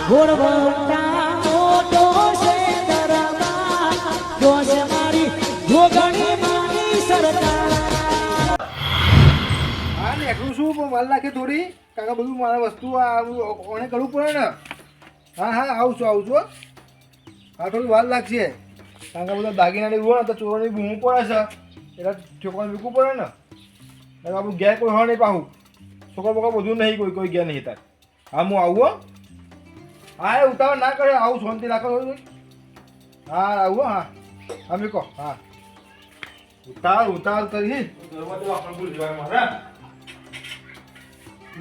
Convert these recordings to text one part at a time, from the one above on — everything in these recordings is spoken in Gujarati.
ઘોડવટા મોટો છે દરબાર જોશ મારી જોગણી માની સરકાર હા ને એટલું શું પણ વાર લાગે થોડી કાકા બધું મારે વસ્તુ ઓને કરવું પડે ને હા હા આવું છું હા થોડી વાર લાગશે કારણ કે બધા દાગીનાની હોય ને તો ચોરોની બૂમું પડે છે એટલે છોકરાને મૂકવું પડે ને એટલે આપણું ઘેર કોઈ હોય નહીં પાછું છોકરા બોકરા બધું નહીં કોઈ ઘેર નહીં તાર હા હું આવું હા એ ઉતાવળ ના કરે આવું શાંતિ રાખો હા આવું હા હા મેં કહો હા ઉતાવળ કરી દરવાજો આપણે ભૂલ જવાય મારે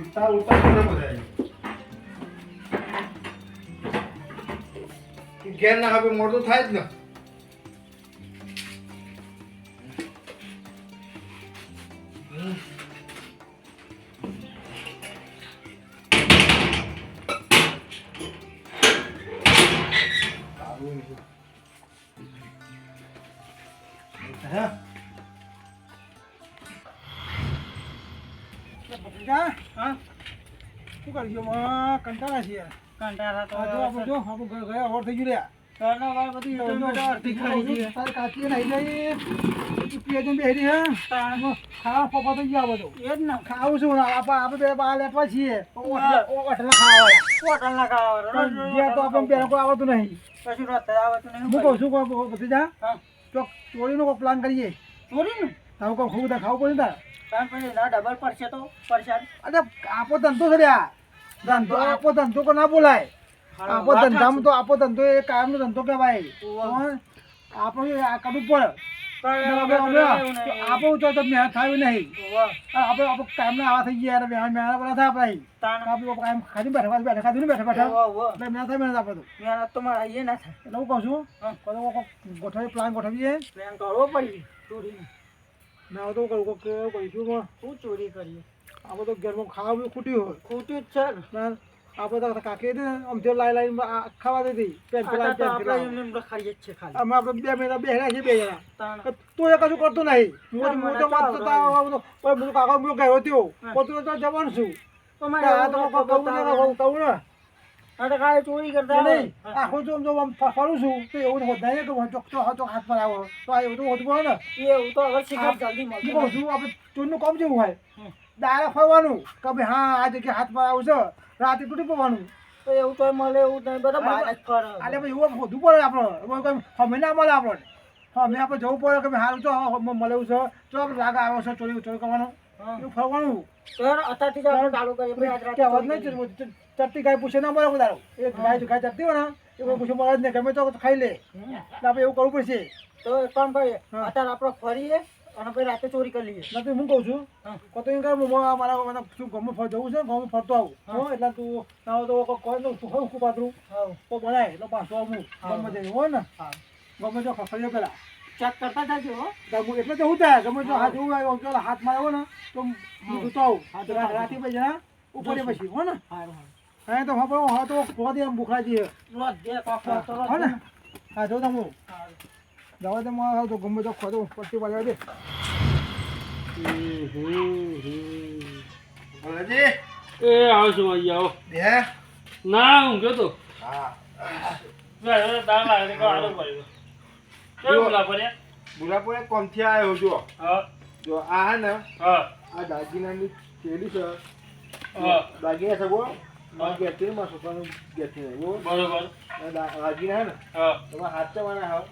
ઉતાવળ કરે બધા ઘેર ના હવે મોડું થાય જ ને શું કરજો કંટાળા છીએ કંટાળા તો આપણે જો આપણું ઘર ગયા ઓર થઈ ગયું ઘરના વાર બધી અડધી ખાઈ છે કાચી નહીં જઈ પેજન બેરી હે ખાવા પપ્પા તો ગયા બધું એ જ ને ખાવું છું આપણે બે બહાર લેવા છીએ ઓટલા ખાવા હોટલના ખાવા જે તો આપણે પેલા કોઈ આવતું નહીં કશું રસ્તે આવતું નહીં હું કહું છું બધી જા ચોક ચોરીનો કોઈ પ્લાન કરીએ ચોરી ને તારું કોઈ ખાવું ખાવું પડે તાર કારણ પછી ના ડબલ પડશે તો પરસાદ અરે આપો ધંધો છે ધંધો આપો ધંધો કો ના બોલાય આપો ધંધામાં તો આપો ધંધો એ કાયમનો ધંધો કહેવાય આપણે આ કરવું પડે આપો તો મહેનત થયું નહીં આપણે કાયમના આવા થઈ ગયા મહેનત બધા થાય આપણે કાયમ ખાધી બેઠા ખાધું ને બેઠા બેઠા એટલે મહેનત થાય મહેનત આપણે મહેનત તો મારા એ ના થાય એટલે હું કહું છું ગોઠવીએ પ્લાન ગોઠવીએ પ્લાન કરવો પડી ચોરી ના તો કેવું કરીશું શું ચોરી કરીએ આપણે તો ઘરમાં ખાવા ખૂટ્યું હોય ખોટું જ છે આપણે તો કાકી દે આમ જો લાઈ ખાવા દીધી ખાઈએ જ છે ખાલી અમે આપણે 2 મહિના બેહ્યા છે 2 જણા તું એ કશું કરતો નહીં મોટો કાકા હું ગયો હતો પોતું તો જવાનું છું કહું ને અરે કાલે ચોરી કરતા નહીં આખું જો ફરું છું તો એવું વધારે કે હાથ પર આવો તો આ એવું તો હોતું પડે ને એવું તો હવે શીખર જલ્દી હું કહું છું આપણે ચોરનું કામ જેવું હોય ડાયરેક્ટ ફરવાનું કે ભાઈ હા આ જગ્યાએ હાથ પર આવું છે રાતે તૂટી પડવાનું તો એવું તો મળે એવું નહીં બધા બહાર જ ફરે એટલે ભાઈ એવું હોતું પડે આપણે અમે ના મળે આપણને અમે આપણે જવું પડે કે ભાઈ હાલ તો મળે એવું છે તો આપણે લાગ આવ્યો છે ચોરી કરવાનો એવું ફરવાનું અત્યારથી જ આપણે ચાલુ કરીએ ચટણી ગાય પૂછે ના મળે બધા એક ગાય ચટતી હોય ને એવું પૂછે મળે જ નહીં ગમે તો ખાઈ લે એટલે આપણે એવું કરવું પડશે તો એક કામ કરીએ અત્યારે આપણે ફરીએ અને પછી રાતે ચોરી કરી લઈએ નથી હું કહું છું કતો એમ કર મારા શું ગામમાં જવું છે ગામમાં ફરતો આવું એટલે તું ના તો કોઈ તું ખૂબ પાતળું તો બનાય એટલે પાછો આવું ગામમાં જઈએ હોય ને ગમે તો ફરીએ પેલા ચેક કરતા જાજો એટલે તો હું થાય ગમે તો હાથ એવું આવ્યો હાથ માર્યો ને તો હું જોતો આવું રાતે પછી જણા ઉપર પછી હો ને હા તો હા તો ખોદી એમ ભૂખરા જઈએ હો ને હા જો તમે જવા દે માં તો ગમે તો ખોદો પટ્ટી પાડવા દે એ આવો છો ભાઈ આવો ના હું ગયો તો બુલાપુર કોમથી આવ્યો જો આ ને આ દાગીનાની થેલી છે દાગીના છે બોલ ગેટી માં છોકરાનું ગેટી બરોબર દાગીના ને તમારે હાથ ચવાના હાવ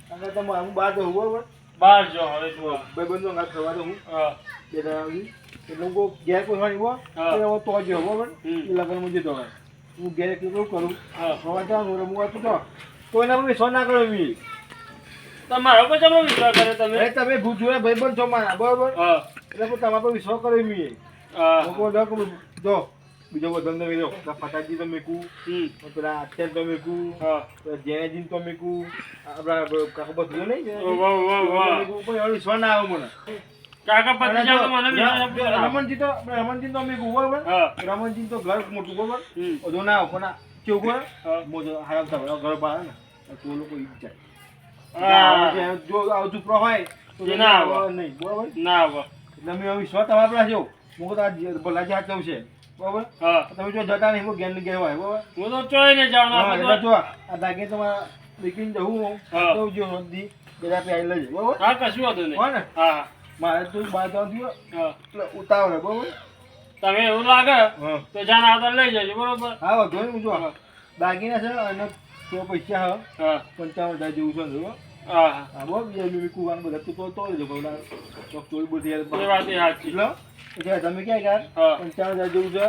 કારણ કે તમે હું બહાર જવું બરોબર બહાર જો હવે ભાઈ બંધો ઘાટ ફરવા દઉં બે દાડા એટલે હું ઘેર કોઈ હોય તો જ બરોબર એ લગ્નમાં જતો હોય હું ઘેર કેટલું કરું ફરવા જવાનું હું વાંચું તો કોઈના વિશ્વાસ ના કરો એવી તમારો પર તમે વિશ્વાસ કરે તમે ભૂત જોયા ભાઈ બંધ છો મારા બરોબર એટલે તમારા પર વિશ્વાસ કરો એવી જો બીજો બધો ધંધો કર્યો ફટાકી તો મેકું પેલા અત્યારે તો મેકું જેનેજીન તો મેકું આપણા કાકા બધું નહીં વિશ્વાસ ના આવે મને કાકા પતિ રમણજી તો મેકું બરોબર રમણજી તો ઘર મોટું બરોબર બધું ના આવે પણ કેવું કરે મોજો હારામ ઘર બહાર ને તો લોકો જાય જો આવું ચૂપરો હોય તો ના આવે નહીં બરોબર ના આવે એટલે મેં વિશ્વાસ તમારા પાસે હું તો ભલાજી હાથ જવું છે બરોબર હા તમે જો જતા નહીં હું ઘેર ની ઘેર હોય બરોબર હું તો ચોય ને જાણ હા, એટલે જો આ દાગીને તમારે દીકરીને જવું હું હા. તો જો નોંધી બધા પે આવી લેજે બરોબર હા કશું વાંધો નહીં હોય ને હા મારે તો બહાર જવાનું થયું હા એટલે ઉતાવળ હે, બરોબર તમે એવું લાગે હા તો જાણ આવતા લઈ જજો બરોબર હા વાંધો નહીં જો દાગીના છે અને તો પૈસા હા હા 55,000 જેવું છે જો હા હા હા બહુ બીજા બીજું કુવાનું બધા તો તોડી દો બહુ ચોરી બધી એ વાત એ સાચી એટલે એટલે તમે ક્યાં ગયા હા 55,000 જેવું છે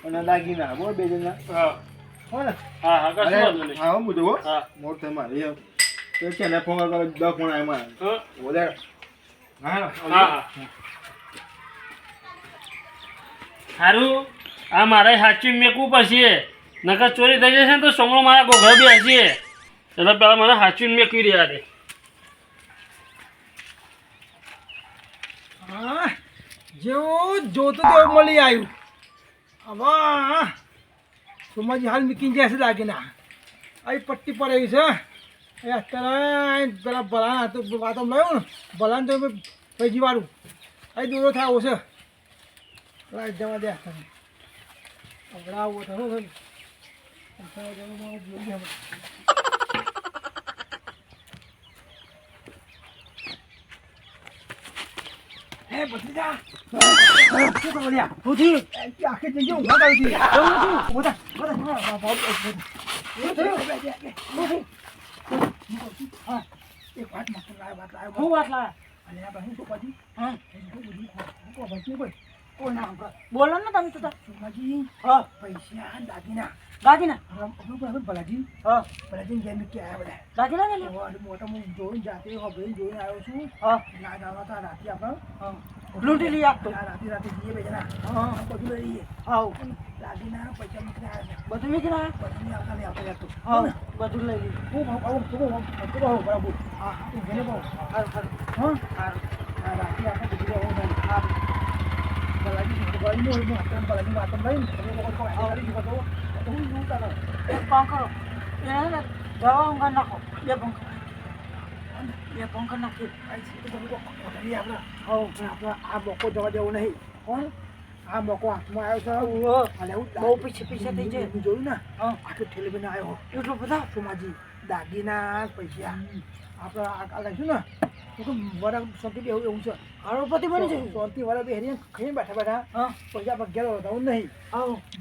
અને દાગીના બહુ બે જણના હા હો ને હા હા કશું અરે, વાંધો નહીં હા હું બધું હો હા મોટ થાય મારી એમ તો છે ને ફોન કરો 10 ફોન આવ્યા મારા હા વધારે હા હા હા સારું આ મારે સાચી મેકવું પડશે નકર ચોરી થઈ જશે ને તો સોમણો મારા ઘોઘરો બી હશે એટલે પેલા મને સાચી મેકવી રહ્યા દે હા જેવું જોતું તેવું મળી આવ્યું હવે સોમાજી હાલ મૂકીને જાય છે દાગીના અહીં પટ્ટી પર આવી છે એ અત્યારે પેલા ભલાના તો વાતો લાવ્યું ને ભલાને તો પૈજી વાળું અહીં દોરો થાય આવો છે રાત જવા દે તમે અગડાવો થયો છે હે બદલી જા શું કરો લ્યા હું થયું આખી જગ્યા ઊંઘા કરી હતી બધા હા એક વાત માત્ર લાવ્યો શું વાત લાવ્યા અને આ બહેન શું પછી હા કોઈ ના બોલો ને તમે તો સુમાજી હા પૈસા દાગીના ભલાજી હા ભલાજી જેમ કે આવ્યા બધા દાગીના મોટા હું જોઈને જાતે જોઈને આવ્યો છું હા ના જવા હતા રાતે આપણે લૂંટી લઈ આપતો રાતે જઈએ બે જણા હા બધું લઈ લઈએ હા દાગીના પૈસા મૂકીને આવ્યા બધું મૂકીને આવ્યા બધું આપણે આપણે આપતો હા બધું લઈ લઈએ હું બરાબર હા તું ઘરે બહુ હા રાતે આપણે બધું હા ભલાજી ભલાજી વાત લઈને તમે લોકો કરી શકો તો હું શું કરો એક પંખો એને દવા ઊંઘા નાખો બે પંખો નાખી આપણે આ મોકો જવા દેવો નહીં કોણ આ મોકો હાથમાં આવ્યો છે અને બહુ પીછે થઈ જાય જોયું ને આટલું ઠેલી બને આવ્યો એટલું બધા સોમાજી દાગીના પૈસા આપણે આ લઈશું ને વરા શાંતિ એવું એવું છે કરોડપતિ બની છે શાંતિ વરા બે હરી ખાઈને બેઠા પૈસા ઘેર રહું નહીં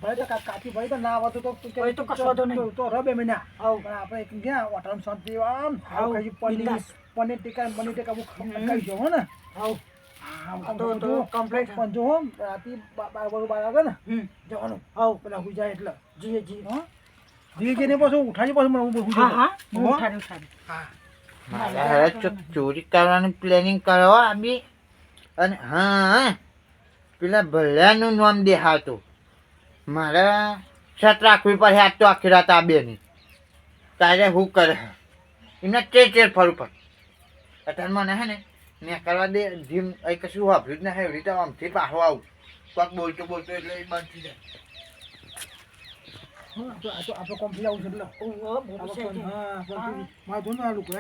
ભાઈ તો કાચી ભાઈ તો ના આવતો તો તો રબે મહિના પણ આપણે એક ગયા હોટલમાં શાંતિ આમ પનીર ટીકા કરી જો હો ને કમ્પ્લીટ પણ જો રાતે 12 વાગે ને જવાનું પેલા હું જાય એટલે જી જઈને પાછું ઉઠાડી પાછું મને ઉઠાડી હા મારા ચોરી કરવાની પ્લાનિંગ કરવા આવી અને હા પેલા ભલ્યાનું નામ દેખાતું મારે છત રાખવી પડે આજ તો આખી રાત આ બેની તારે શું કરે એમને ચેર ફરવું પડે અત્યારે મને હે ને મેં કરવા દે જીમ અહીં કશું વાપર્યું જ ના એવી રીતે આમથી પાછો આવું કોઈક બોલતો એટલે એ બંધ થઈ જાય આપણે કોમ્પ્લીટ આવું છે મારે તો ના લુકો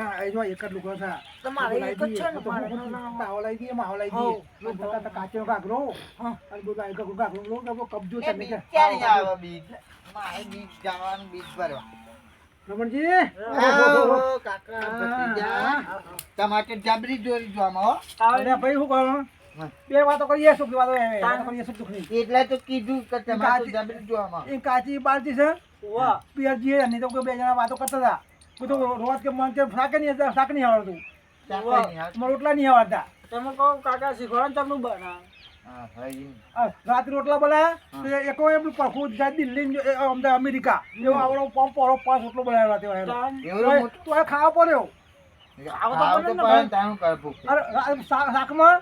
એક જ લુકો છે માવો લાવી દઈએ કાચો ઘાઘરો અને બધું ઘાઘરો કબજો તમે ક્યારે આવે બીજ મારે બીજ જવાનું બીજ ભરવા રમણજી કાકા તમારે જબરી જોરી જોવામાં હો ભાઈ શું કરો બે વાતો કરીએ શું વાતો કરીએ શું દુખની એટલે તો કીધું કે તમારે જબરી જોવામાં એ કાચી બાલતી છે પિયરજી નહીં તો બે જણા વાતો કરતા હતા બધું રોજ કે મન કે શાક નહીં આવડતું રોટલા નહીં આવડતા તમે કહો કાકા શીખવાડો તમને બના રાત્રે રોટલા બનાવ્યા એક એમ પરખું જાય દિલ્હી અમદાવાદ અમેરિકા એવો આવડો પંપ 5 રોટલો બનાવ્યો રાતે તો ખાવા પડ્યો શાકમાં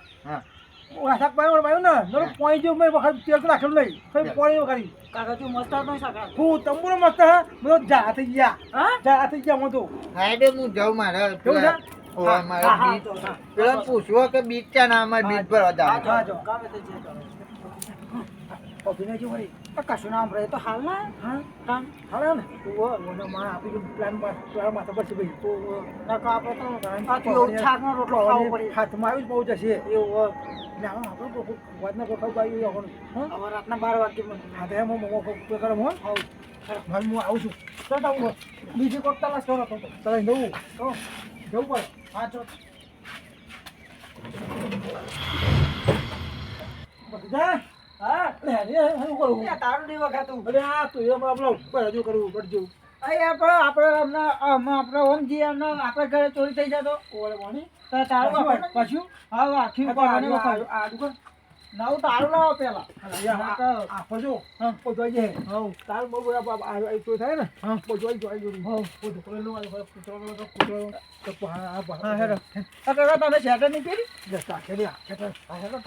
શાક પાયું ને પોઈ જેવું મેં વખત તેલ રાખેલું નહીં પોણી વગાડી કાકા મસ્ત હું તંબુરો મસ્ત હે બધો જા થઈ ગયા હું તો હું જાઉં મારે પેલા પૂછવો કે બીજ ક્યાં ના અમારે બીજ પર હતા અભિનય કશું ના સંભળાય તો હાલ ના હા કામ હાલે ને ઓને માં આપી જો પ્લાન માથા પર છે ભાઈ તો નકા આપણે તો આ તો એવું છાકનો રોટલો ખાવો પડે હાથમાં આવી જ બહુ જશે એવું ના આપણે વાતના કોઈ ખાઈ ગયું હવે રાતના 12 વાગે હા તો એમ હું મોમો કરે હું ભાઈ હું આવું છું ચાલ આવું બીજી કોક તલાશ કરો તો તલાશ નવું તો જવું પડે હા ચો બધા હા હું કરું તારું નહીં વખાતું અરે હા તું એ આપણો હજુ કરવું પડજો આપણે આપણે ઓમજી આપણે ઘરે ચોરી થઈ જતો ઓળે ભણી તારું પાછું હા આખી આડું નવું તારું લાવો પેલા આપજો હા પોચવાઈ જાય હા તારું બહુ તો થાય ને હા પોચવાઈ જાય જોડી હા પોચો પેલું હા હેરો તમે શેટર નહીં પહેરી જસ્ટ આ ખેલી શેટર હા હેરો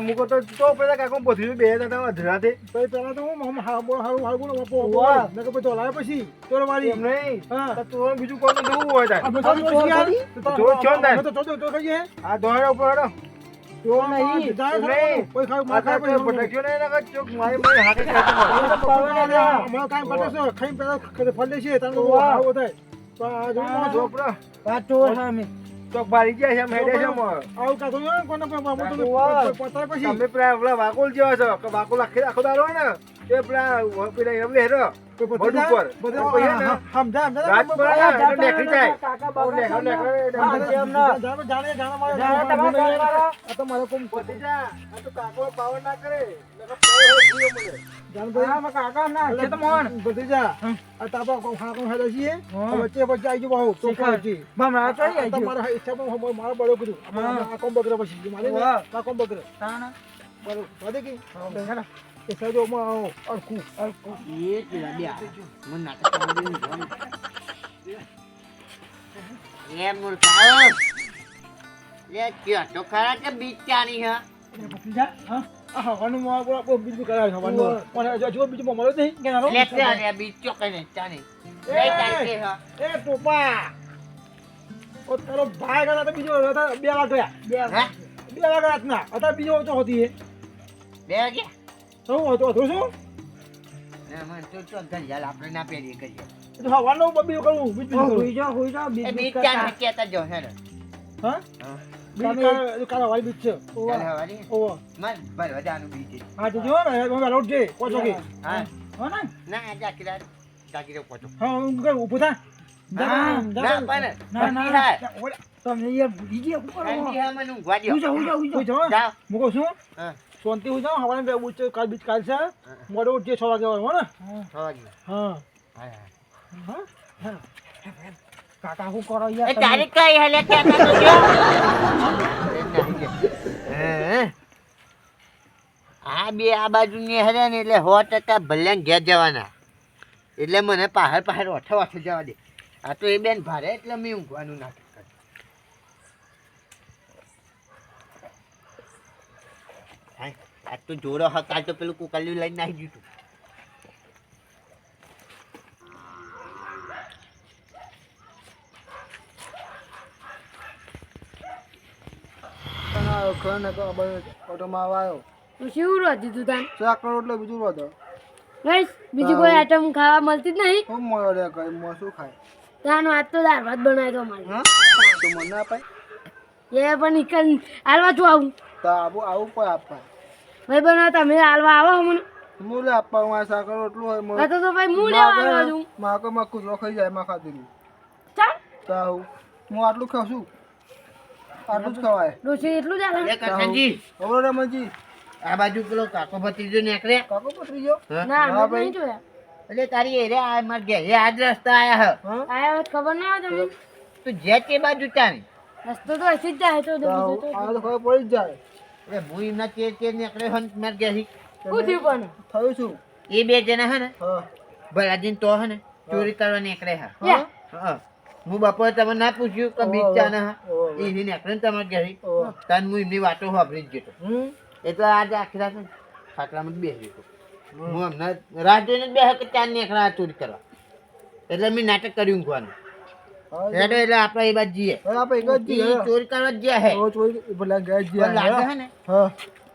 મૂકો તો પેલા કાકો પથરી બે અધરાતે પેલા તો હું પછી ચોર મારી એમ નહીં ચોર બીજું કોઈ જવું હોય આ દોડા ઉપર ચોક બારી ગયા છે તમે પેલા વાકોલ જેવા છો કે વાકોલ આખો દારો હોય ને તે પેલા પેલા એમ લેરો પાવર ના કરે બીજું કરાવે બીજું મળે નહીં ટોપા તારો ભાઈ ગયા તો બીજો 2 વાગ્યા 2 વાગ્યા રાતના અત્યારે બીજો તો હતી શું હતો શું આપણે ના પહેરીએ કરીએ હવાનું બીજું કરવું બીજું હા કાલા વાળી બીજ છે હા તો જો ને રોડ છે પોચો કે હા ઊભું થા તમને યાર ભૂલી ગયા મૂકો છું શાંતિ હું જાઉં હવાને કાલ બીજ કાલ છે મોડો ઉઠીએ 6 વાગે હો ને હા કાકા હું કરો યાર તારીખ કઈ હલે આ બે આ બાજુ ને હરે ને એટલે 100% ભલે ઘેર જવાના એટલે મને પહાડ ઓઠે જવા દે આ તો એ બેન ભારે એટલે મેં ઊંઘવાનું નાટક કર્યું આ તો જોડો હકાલ તો પેલું કુકલ્યું લઈને નાખી દીધું શું રોધી તું તાન શાક રોટલો બીજું રોધો બસ બીજી કોઈ આઈટમ ખાવા મળતી જ નહીં શું મળે રે કઈ શું ખાય તાનો આજ તો દાળ ભાત બનાવ્યો તો મારે હા તો મને ના અપાય એ પણ ઈકન હાલવા છું આવું તો આવું કોઈ આપવા ભાઈ બનાવ તમે હાલવા આવો મને મૂલે આપવા હું આ શાક રોટલું હોય આ તો ભાઈ હું લેવા આવ્યો છું માકો માં કુછ ખાઈ જાય માં ખાતી ચાલ તો હું આટલું ખાઉં છું આટલું જ ખવાય ડોસી એટલું જ હાલે કરશનજી ખબર રમણજી આ બાજુ પેલો કાકો ભત્રીજો નીકળે કાકો પતરી ગયો ના અમે નહીં જોયા એટલે તારી એરે આ માર ઘેરે આજ રસ્તા આયા હ આયા હોત ખબર ના હોય તમને તું જે તે બાજુ ચાલે રસ્તો તો હસી જ જાય તો બીજો તો આ તો ખબર પડી જ જાય એટલે હું એમના તે નીકળે હન માર ઘેરી શું થયું પણ થયું છું એ બે જણા હે ને હા ભલાદીન તો હે ને ચોરી કરવા નીકળે હા યા હા હું બપોરે તમે ના પૂછ્યું કે બીજ ચાને હા એ નીકળે ને તમારે ઘેરી તન હું એમની વાતો સાંભળી જ જતો એટલે આજે આખી રાત ખાટલામાં બેસી ગયો હું હમણાં રાહ જોઈને જ બેહ્યો કે ચાર નીકળ્યા ચોરી કરવા એટલે મેં નાટક કર્યું ઊંઘવાનું હેડો એટલે આપણે એ બાજુ જઈએ હવે આપણે એક જ જઈએ. ઈ ચોરી કરવા જ ગયા હે હવે ચોરી પેલા ગયા જ પણ લાગે ગયા. હે ને હા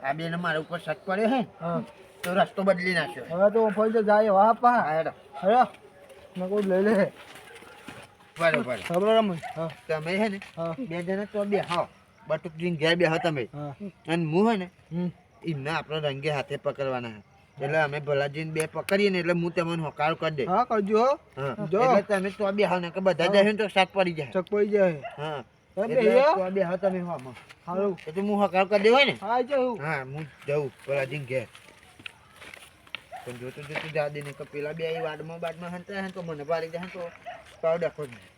આ બેને મારા ઉપર શક પડ્યો હે હા તો રસ્તો બદલી નાખ્યો હવે તો ફોન તો જાય વાહ પા હા હેડો હે મેં કોઈ લઈ લે બરોબર ખબર રમ હા તમે હે ને હા બે જણા તો બેહો બટુકજીને ઘેર બેહો તમે હા અને હું હે ને હમ એમને આપણે રંગે હાથે પકડવાના હે એટલે અમે ભલાજીને બે પકડીએ ને એટલે હું તમને હોકારો કરી દે હા કરજો હો. હા જો. એટલે તમે તો બેહો ને કે બધા જશે ને તો શાક પડી જાય ચક પડી જાય હા તમે એટલે બેહ્યો? તો બેહો તમે હોમાં સારું એટલે હું હોકારો કરી દેવાય ને હા જાઉં હા હું જાઉં ભલાજીને ઘેર પણ જોતું જોતું જા દે ને કે પેલા બે વાડમાં હંતા હે તો મને પાડી જાય તો પાવ ડખો જ નહીં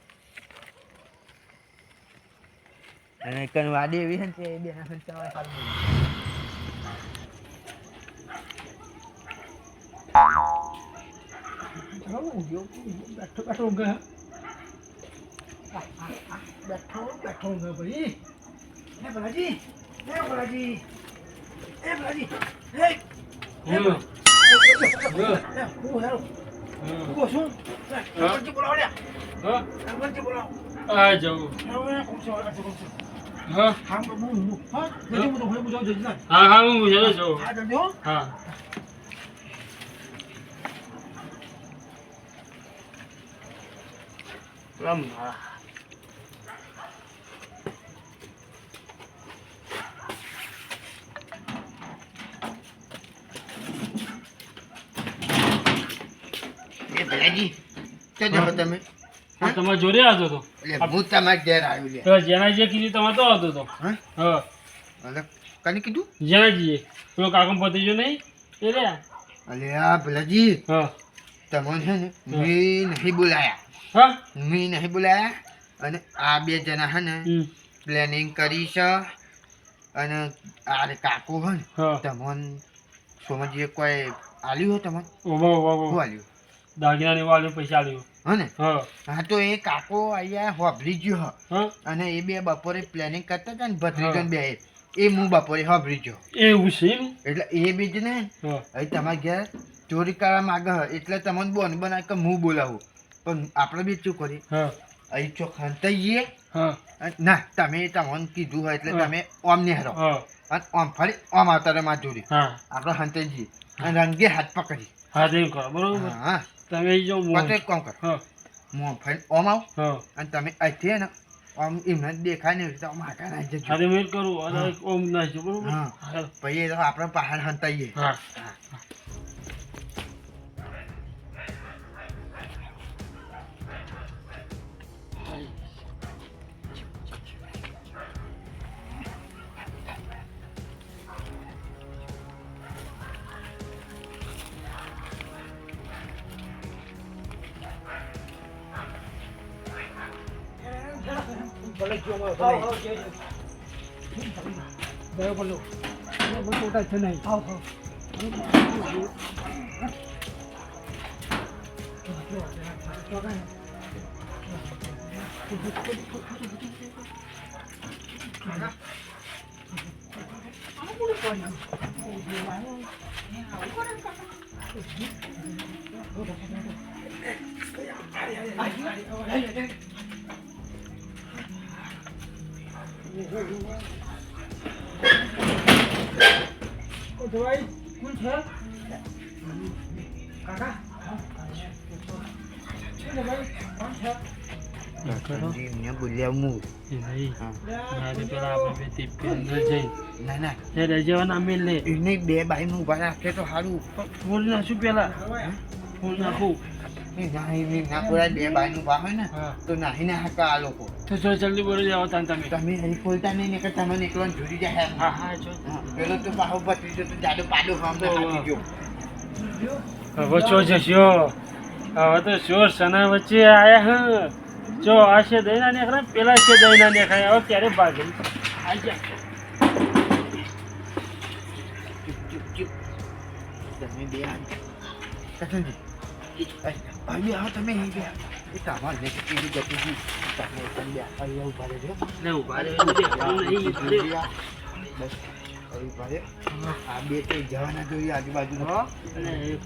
અને કન વાડી એવી હે ને તે બે હંતા હાલ બેઠો બેઠો ઊંઘે હે. બેઠો બેઠો ઊંઘે ભાઈ હે ભલાજી હે ભલાજી હે ભલાજી હે હમ. હું હેરો હું શું ભલાજી બોલાવો લ્યા હા ભલાજી બોલાવો આ જવું હવે કોણ છે વાળા કોણ છે હા હા હું હા જલ્દી હું તો ભાઈ જાઉં જલ્દી ના હા હા હું પૂછેલો છું હા જલ્દી હો હા રમવા એ ભલાજી તો જાઓ તમે આ તમારે જોડે આવતો હતો એટલે હું તમારા ઘેર આવ્યું લે તો જેના જે કીધું તમારે તો આવતો હતો હા હા એટલે કને કીધું જેનાજીએ પેલો કાકમ પતિજો નહીં એ રહ્યા અલે આ ભલાજી હા તમને છે ને મેં નહીં બોલાયા હા મેં નહીં બોલાયા અને આ બે જણા હે ને હમ. પ્લેનિંગ કરી છે અને આ રે કાકુ હે ને હા તમને સોમજીએ કોઈ આલ્યું હોય તમને ઓબા ઓબા શું ઓબા આલ્યું દાગીનાની વાળું પૈસા આલ્યું હે ને હા હા તો એ કાકો અહીંયા હોભરી ગયો હ હા અને એ બે બપોરે પ્લેનિંગ કરતા હતા ને ભત્રીજો બે એ હું બપોરે હોભરી ગયો એવું છે એમ એટલે એ બીજ ને હા અહીં તમારા ઘેર ચોરી કરવા માંગે હ એટલે તમને બોન બનાવે કે હું બોલાવું પણ આપણે બી શું કરીએ હા અહીં ચોખાન તૈયે હા ના તમે તમને કીધું હોય એટલે હા. તમે ઓમ ને હરો હા અને ઓમ ફરી ઓમ આવતા રહે મારી જોડે હા આપણે હંતાઈ અને રંગે હાથ પકડી હા તેમ કરો બરોબર હા તમે જો પાછો એક કામ કર હા હું ફરી ઓમ આવ હા અને તમે અહીંથી ને આમ એમને દેખાય ને તો આમ હાટા નાખી હા જજો તે મેં કરું અને એક ઓમ નાખજો બરોબર હા. હા પછી એ તો આપણે પહાડ હંતાઈએ હા ગયો પડલો બહુ મોટા છે નહીં આવ ભાઈ કોણ છે કાકા એમને બોલ્યા હું એ નહીં હા. ના તે પેલા આપણે બે ટીપ કે અંદર જઈ ના ના એ રજવાના મેલ લે એને બે બાઈનું ઉભા રાખે તો સારું ફોન નાખું પેલા ફોન નાખું એ ના બોલાય બે બાઈનું ઉભા હોય ને હા તો નાહી ના હાકા આ લોકો તો જો જલ્દી બોલી જાઓ તાન તમે તમે અહીં ખોલતા નહીં ને કે તમે નીકળો ને જુદી જાય હા હા જો પેલો તો પાહો ભત્રીજો તો જાડો પાડો સામે હાથી ગયો હવે ચો જશો હવે તો ચોર સના વચ્ચે આયા હ જો આ છે દઈના નેખરા પેલા છે દઈના નેખરા હવે ક્યારે ભાગે આઈ જા ચૂપ ચૂપ તમે બે કસનજી અહીં આવો તમે અહીં બે એ તમારે ને કીધી જતી તમે બે અહીં ઉભા રહેજો ને ઉભા રહે નહીં બસ કરવી પડે. આ બે તો જવાના જોઈએ આજુબાજુ અને એક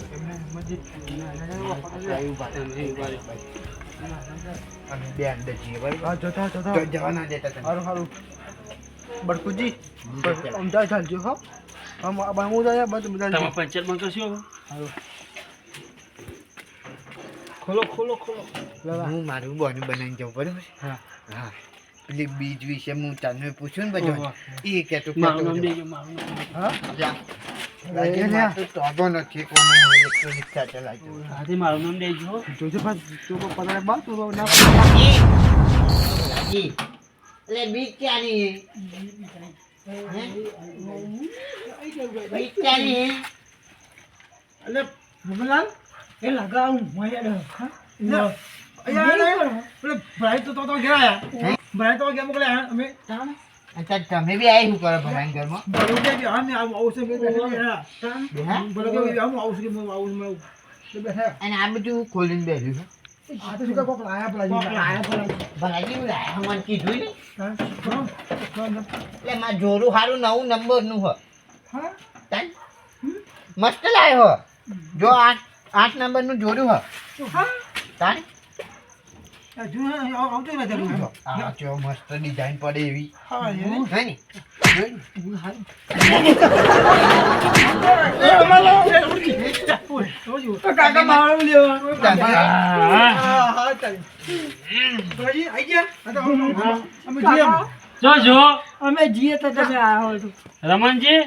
અને બે અંદર જઈએ બરાબર. હા જોતા તો જોતા જવાના દેતા તમે. સારું સારું બડકુજી સમજાય ચાલજો હો હું જાય બધું બધા તમે પંચાયત માં કરશો હવે? ખોલો ખોલો ખોલો હું મારું બોનું બનાવીને જાઉં બરાબર. હા. હા પેલી બીજ વિશે હું તને પૂછ્યું ને બધું ઓહો. એ કહેતો મારું નામ કહેતો દેજો, મારું નામ. હા રાજે એ મારે તો તોબો નથી કોને ઇલેક્ટ્રિક રિક્ષા ચલાવતો. હાથી મારું નામ દેજો. જોજે પાછું તું પકડે બા તું ના રાજી, એટલે બીજ ક્યાંની હે? હે? બીજ ક્યાંની હે? એટલે ભૂમલાલ એ લગાવું મય હા અહીંયા પેલે ભાઈ તો ઘેર આયા ભાઈ તો ઘેર મોકલ્યા અમે અત્યારે તમે બી આવી શું કરો ભગવાન ઘરમાં? બરોબર કે અમે આવું છે મેં બેઠા હા? બરોબર કે આવું આવું કે આવું મેં બેઠા અને આ બધું ખોલીને બેઠું છે. આ તો શું કોક લાયા પેલા ભલાજી હું લાયા મને કીધું ને. હા એટલે મારું જોરું સારું નવું નંબરનું હો. હા તાન? મસ્ત લાયો હો. જો 8 નંબરનું જોરું હો. તાન? હજુ આવતો ને જરૂર આ જો મસ્ત ડિઝાઇન પડે એવી હા હે ને? જોઈ ને? કાકા મારું લેવા તમે- હા. હા ચાલ ભાઈ આઈ ગયા અમે જઈએ જો જો અમે જઈએ તો તમે આયા હોય તો રમણજી,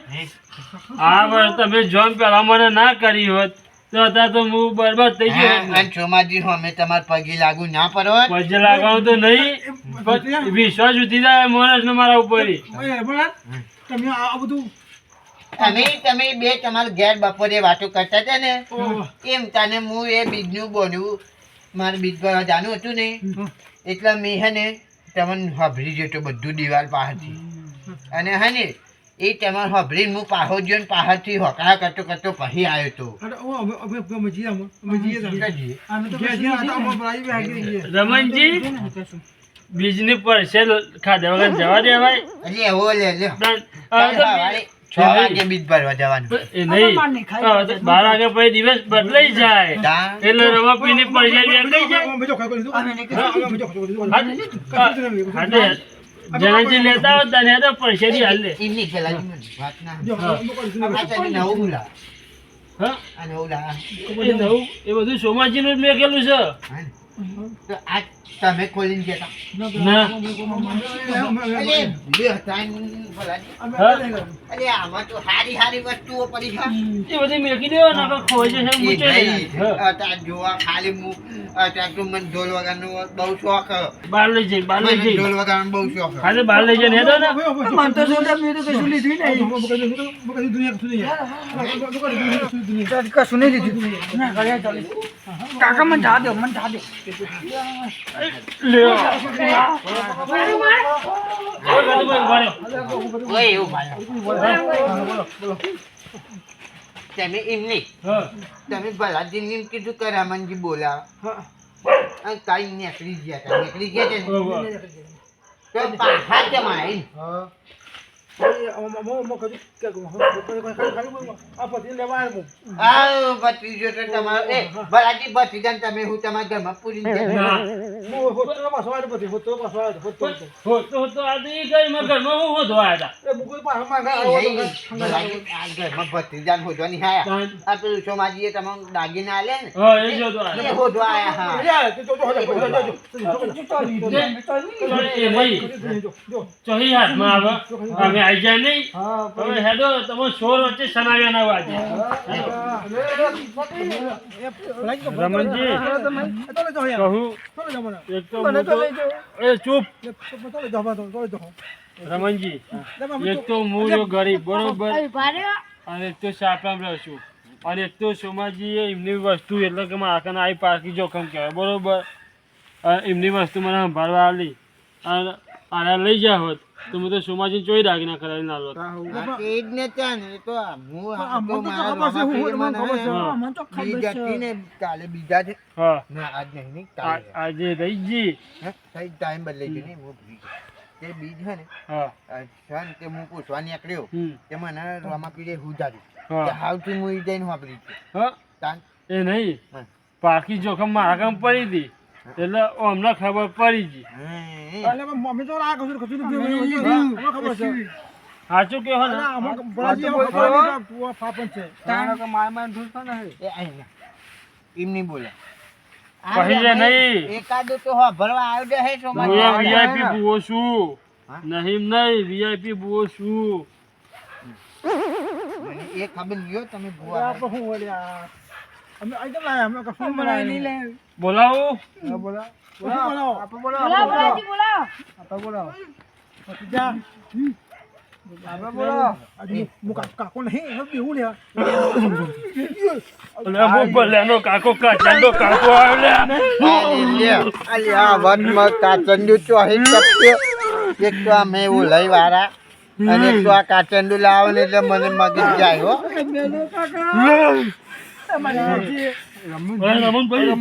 આ વર્ષ તમે જોન પેલા મને ના કરી હોત તો અત્યારે તો હું બરબાદ થઈ ગયો હા, અને ચોમાજી હો અમે તમારા પગે લાગુ ના પડો. પૈસા લાગવાનું તો નહીં, પણ વિશ્વાસ ઉઠી જાય માણસ ને મારા ઉપર. તમે આ બધું તમે બે તમારા ઘેર બપોરે વાતો કરતા હતા ને એમ તને હું એ બીજનું બોનું મારે બીજ ભરવા જાનું હતું ને એટલે મેં હે ને તમને હભરી જતો બધું દિવાલ પાસેથી અને હે ને એ તમારે હભરીને હું પાહો ગયો ને પાસેથી હોકરા કરતો કરતો પછી આવ્યો હતો. અમે જઈએ અમે તો રમણજી, બીજની પડશે ખાધા વગર જવા દેવાય? એટલે એવો લે લ્યો. હવે તો સવારે 6 વાગે બીજ ભરવા જવાનું. એ નહીં, હવે તો 12 વાગે પછી દિવસ બદલાઈ જાય તાણ? એટલે રવા પીને પડશે વેચાઈ જાય. જણાજી લેતા હોત તને તો પડશે હાલ લે. એમની પેલા વાત ના આ તને નવું બોલા હા, આ નવું લા એ નવું એ બધું સોમાજીનું જ મેકેલું છે. હા ને? તો આ તમે ખોલીને જતા ના, અરે બે હતા ને ભલાજી. હા, અરે આમાં તો સારી સારી વસ્તુઓ પડી છે. એ બધી મેકી દેવો ને આપણે ખોવાઈ જશે એ મૂચો નહીં, નહીં. હા, અત્યારે જોવા ખાલી અત્યારે તો મને ઢોલ વગાડનો બહુ શોખ. બહાર લઈ જઈ, બહાર લઈ મને જઈ. ઢોલ વગાડવાનો બહુ શોખ. ખાલી બહાર લઈ જઈને હેડો ને. મન તો જોડે મેં તો કશું લીધું નહીં કશું નહીં લીધું કાકા મને જા દો મને જા દો લ્યો. ઓય, ઉભા રહ્યો. ઓય એવું ભાઈ તમે એમ નહીં, હા, તમે ભલાજીને એમ કીધું કે રમણજી બોલાવો અને કઈ નીકળી ગયા હતા. નીકળી ગયા છે ને ઉભા. તો પાછા કેમ આવી? આવ ભત્રીજો તો તમારો એ ભલાજી ભત્રીજાને તમે હું તમારા ઘરમાં પૂરીને જજો. ના. હોતો આ તો ઈ ગઈ મેં ઘરમાં હું હોતો આયા ભલાજી આ ઘરમાં ભત્રીજાને હોદવાની હાયા. તાન. આ પેલું સોમાજીએ તમારું દાગીના આલ્યા ને હતા. હા, એ જોતો એ આયા. હોદવા આયા. એ નહીં, ચોહી હાથમાં આવે. અમે આઈ જાય નહીં. હવે હેડો તમે સોર વચ્ચે સનાવ્યા ના વાજે. રમણજી, કહું એક તો હું તો એ ચૂપ. રમણજી, એક તો હું જો ગરીબ બરોબર, અને એક તો સાપરામ રહું છું, અને એક તો સોમાજીએ એમની વસ્તુ એટલે કે મારા કને આવી પાકી જોખમ કહેવાય બરોબર. એમની વસ્તુ મને સંભાળવા આવી અને આના લઈ ગયા હોત તો હું તો સોમાજી ચોઈ દાગીના કરાવી ના લોત. હા, તે જ ને ત્યાં ને તો હું આ તો મારા રમાપીરે મને બીજ હતી ને કાલે બીજા છે. હા, ના આજ નહીં ને કાલે. આજે રહી ગઈ. હે? કઈ ટાઈમ બદલાઈ ગયો ને હું ભૂલી ગયો. તે બીજ છે ને હા છે ને તે હું પૂછવા નીકળ્યો હમ કે મને રામાપીરે હુજાડ્યું હા. કે હાવથી હું ઈ જઈને વાપરી છે હા તાન એ નહીં હા. પાકી જોખમ મારા કામ પડી હતી એટલે અમને ખબર પડી ગઈ એટલે મમ્મી તો આ કશું કશું નથી ખબર છે સાચું કહો ને બરાજી એમાં ખબર નહીં કે આ ફાફન છે એ આઈ ના. એમ નહીં બોલે કહી દે નહીં એકાદો તો ભરવા આવ્યો હે હું સોમાજી વીઆઈપી બુઓ છું હા? નહીં નહીં વીઆઈપી બુઓ છું મને એ ખબર નહીં તમે આપણે ભૂવા શું બોલ્યા અમે આઈ તો લાયા અમે કશું બનાવી નહીં લે બોલાવો બોલા બોલાવો આપણે બોલાવો બોલાજી બોલાવો આપણે બોલાવો જા આપણે બોલાવો આજે મુકા કાકો નહીં હવે બેહું લેવા એટલે હું ભલેનો કાકો કાચાનો કાકો આવ્યો આ વનમાં કાચંડુ તો અહીં ચપ્યો એક તો આ મેં એવું લઈ વાળા અને એક તો આ કાચંડુ લાવે ને એટલે મને મગજ જાય હો રમણભાઈ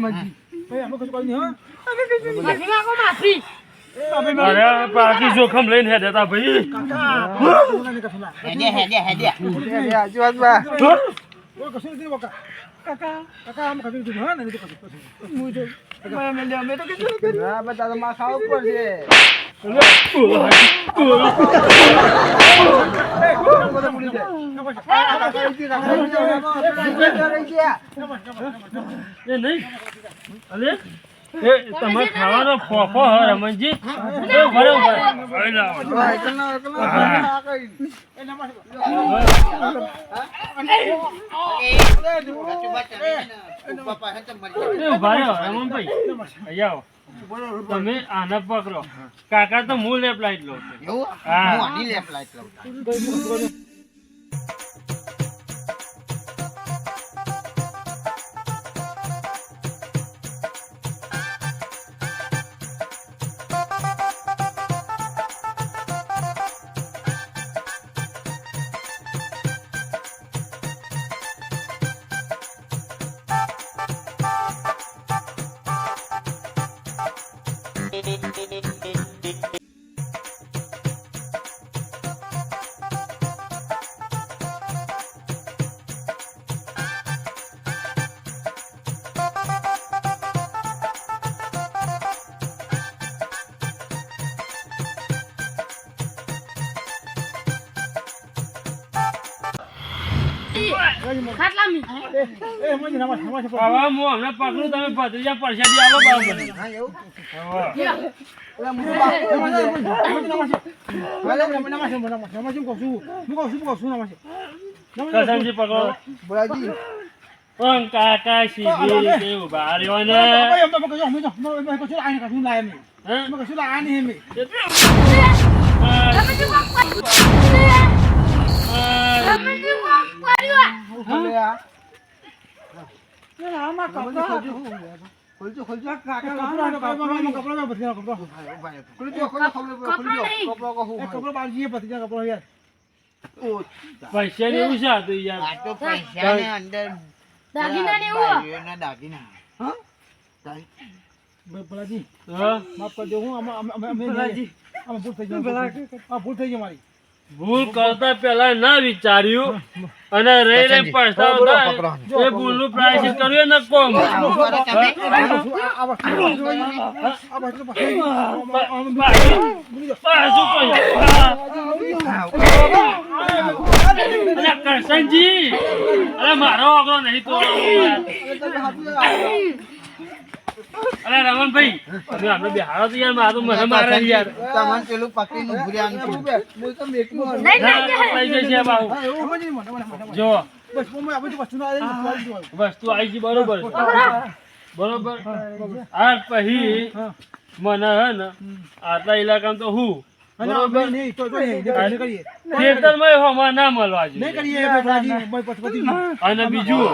ભાઈ અમે કશું કહ્યું નહીં હા માફી માંગો માફી અરે પાકી જોખમ લઈને હેડતા ભાઈ કોઈ કશું નથી બકા કાકા કાકા આમ કશું નથી હા નહીં તો કશું હું તો અમે તો કશું હા બધા તો માં ખાવ પડશે એ નહીં અરે એ તમે ખાવાનો ફોફો હો રમણજી એ બરોબર ભાઈ લાવો એ ભાઈ રમણભાઈ અહીંયા આવો તમે આને પકડો કાકા તો હું લેપ લાઈટ લો ખાટલામી એ મજી નમાજ નમાજ હવે હું હમણાં પકડું તમે ભત્રીજા પરસાદી આવો બરાબર કસમજી પકડો પણ કાકા સીધી રીતે ઉભા રહ્યો ને પૈસા ને એવું છે આ તો યાર દાગીના ને એવું દાગીના હા? માફ કરજો હું ભૂલ થઈ ગઈ ભૂલ થઈ ગઈ મારી ભૂલ કરતા પહેલા ના વિચાર્યું અને રહી રહી પછતાવો થાય એ ભૂલનું પ્રાયશ્ચિત કર્યું ને કોમ પાછું કહ્યું કરશનજી અરે મારો આગળ નહીં તો અરે રમણભાઈ તમે આપણે બિહારો તો યાર મારું મને મારે યાર તમને પેલું પકડીને ઉભું રહેવાનું છે. થઈ જશે બાબુ જો વસ્તુ આવી ગઈ બરોબર બરોબર આ પછી મને હે ને આટલા ઇલાકામાં તો હું બરોબર ખેતરમાં હોમાં ના મળવા જોઈએ અને બીજું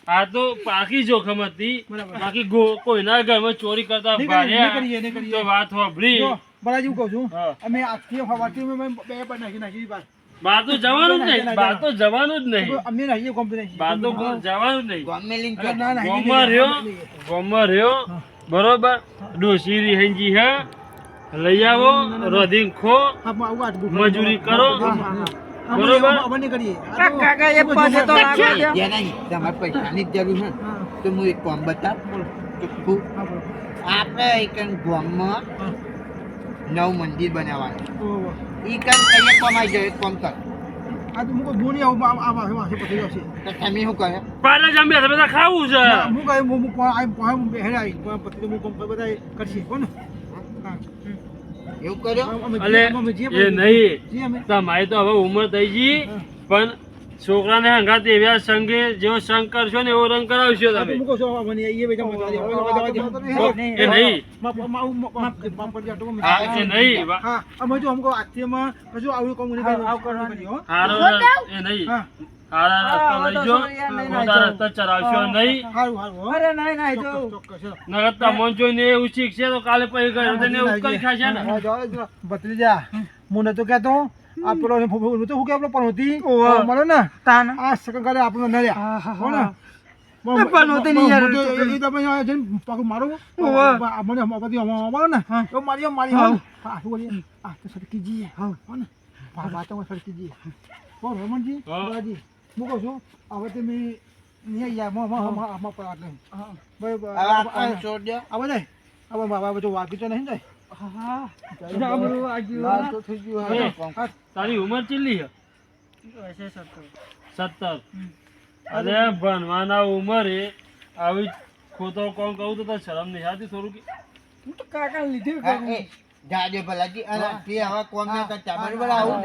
આ તો પાકી જોખમ હતી બાકી કોઈના ઘરમાં ચોરી કરતા ભાર્યા તો વાત વાપરી બરાજી કહું છું હા. અમે આખી હવાથી બે પર નાખી બાર બહાર તો જવાનું જ નહીં બહાર તો જવાનું જ નહીં અમે નાખીએ કોમ્પ્યુટર બહાર તો જવાનું જ નહીં ગમે લીન ના ગોમમાં રહ્યો બરોબર ડોસી રીહંજી હે લઈ આવો રોધીને ખો હા, આવું આટલું. મજૂરી કરો. હા, હા, હા. બરોબર. અમે નહીં કરીએ. કાકા એ પાસે તો નહીં તમારે પૈસાની જ જરૂર છે હા, તો હું એક કામ બતાવ ચોખ્ખું હા, બોલો. આપણે એક ગામમાં હા. નવું મંદિર બનાવવાનું ઓહો. ઈ કામ કરીએ કમાઈ જાય એક કામ કર આ તો મુકો બોની આ માસે પતી જશે. તો તમે શું કરે પાડે જ અમે બધા ખાવું છે. હું કહે હું આ બેહેડ આવી પતિ તો હું કોમ બધા કરશે કોણ હા એવું કર્યો અલે એ નહીં જી અમે તમારી તો હવે ઉંમર થઈ ગઈ પણ છોકરાને હંગાત એવા સંગે જેવો સંગ કરશો ને એવો રંગ કરાવશો તમે. મુકો છો મને એ બેજા મજા એ નહીં હા, એ નહીં હા અમે જો हमको આત્યમાં કશું આવું કોમ નહીં કરવાનું હારો એ નહીં હા હારા રસ્તો લઈ જો ખોટા રસ્તા ચરાવશો નહીં. હારું હારું અરે નહીં નહીં જો ચોક્કસ નકર તમને જોઈને એવું શીખશે તો કાલે પછી ગયો તેને એવું કરી ખાશે ને. ભત્રીજા મને તો કહેતો આ પેલો તો હું કે આપણો પનોતી મળે ને તાન આ સકંગારે આપણો ન રહ્યા કોણ પનોતી નહીં યાર એ તમે જઈને પગ મારો મને બધી અમારો ને તો મારી હા શું બોલીએ આ તો સરકી જી હા કોણ વાતો સરકી જી ઓ રમણજી બાજી હું કહું છું હવે તમે નહીં યાર મો પર આટલે બરાબર આ કામ છોડ દો હવે નહીં હવે બાબા બધું વાકી તો નહીં જાય લાલ તો થઈ ગયું હવે કામ. તારી ઉંમર કેટલી છે? 17. અરે ભણવાના ઉંમરે આવી ખોટો કોમ કહું તો તને શરમ નહીં આવતી થોડું કે? હા, એ જાડે ભલાજી અને તે હવે કોમ ના કરતા બરોબર આવું